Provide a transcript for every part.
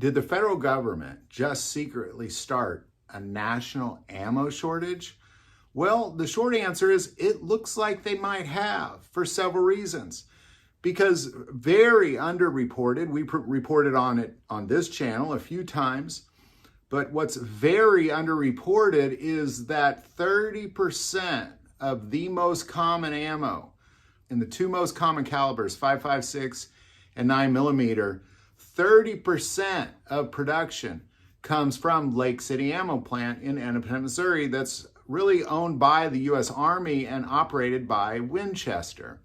Did the federal government just secretly start a national ammo shortage? Well, the short answer is it looks like they might have for several reasons. Because very underreported, we reported on it on this channel a few times, but what's very underreported is that 30% of the most common ammo in the two most common calibers, 5.56 and 9mm, 30% of production comes from Lake City Ammo Plant in Independence, Missouri, that's really owned by the U.S. Army and operated by Winchester.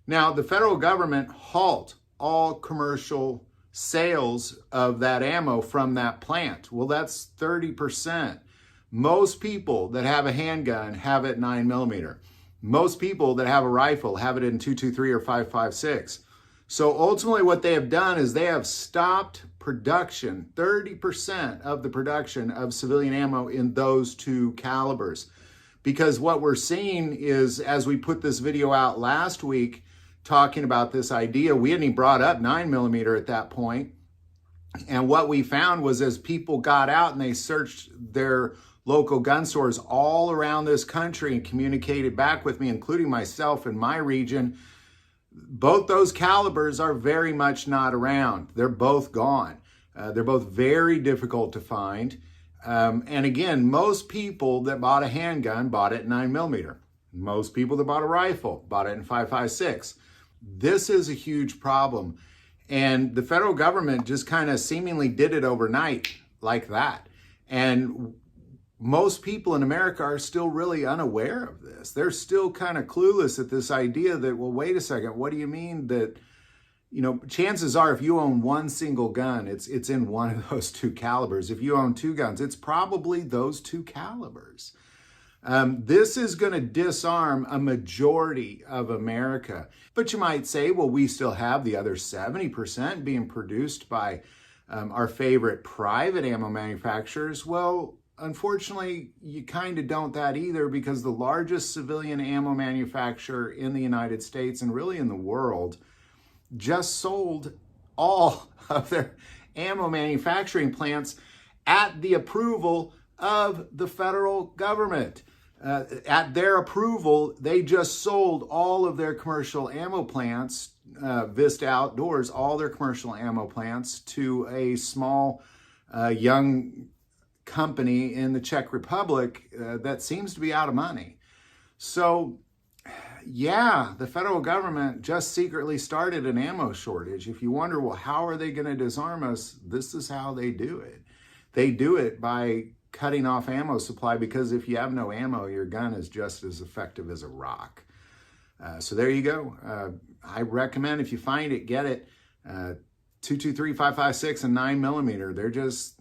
Now, the federal government halt all commercial sales of that ammo from that plant. Well, that's 30%. Most people that have a handgun have it 9mm. Most people that have a rifle have it in 2.23 or 5.56. So ultimately what they have done is they have stopped production, 30% of the production of civilian ammo in those two calibers. Because what we're seeing is, as we put this video out last week, talking about this idea, we hadn't even brought up 9mm at that point. And what we found was as people got out and they searched their local gun stores all around this country and communicated back with me, including myself in my region, both those calibers are very much not around. They're both gone. They're both very difficult to find. And again, most people that bought a handgun bought it in 9mm. Most people that bought a rifle bought it in 5.56. This is a huge problem. And the federal government just kind of seemingly did it overnight like that. And most people in America are still really unaware of this. They're still kind of clueless at this idea that, well, wait a second, what do you mean that, chances are if you own one single gun, it's in one of those two calibers. If you own two guns, it's probably those two calibers. This is going to disarm a majority of America. But you might say, well, we still have the other 70% being produced by our favorite private ammo manufacturers. Well, unfortunately, you kind of don't that either, because the largest civilian ammo manufacturer in the United States and really in the world just sold all of their ammo manufacturing plants at the approval of the federal government. At their approval, they just sold all of their commercial ammo plants, Vista Outdoors, all their commercial ammo plants to a small young company in the Czech Republic that seems to be out of money. So yeah, the federal government just secretly started an ammo shortage. If you wonder, well, how are they going to disarm us? This is how they do it. They do it by cutting off ammo supply, because if you have no ammo, your gun is just as effective as a rock. So there you go. I recommend, if you find it, get it. 223, 5.56, and 9mm. They're just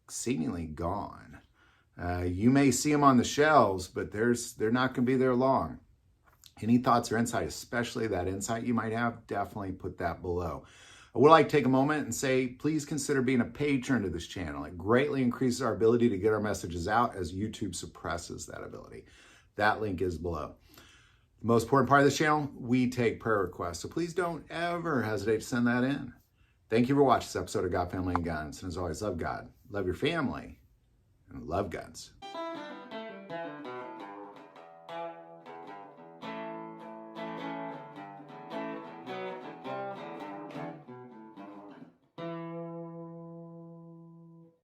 seemingly gone. You may see them on the shelves, but they're not going to be there long. Any thoughts or insight, especially that insight you might have, definitely put that below. I would like to take a moment and say, please consider being a patron to this channel. It greatly increases our ability to get our messages out as YouTube suppresses that ability. That link is below. The most important part of this channel, we take prayer requests. So please don't ever hesitate to send that in. Thank you for watching this episode of God, Family, and Guns. And as always, love God, love your family, and love guns.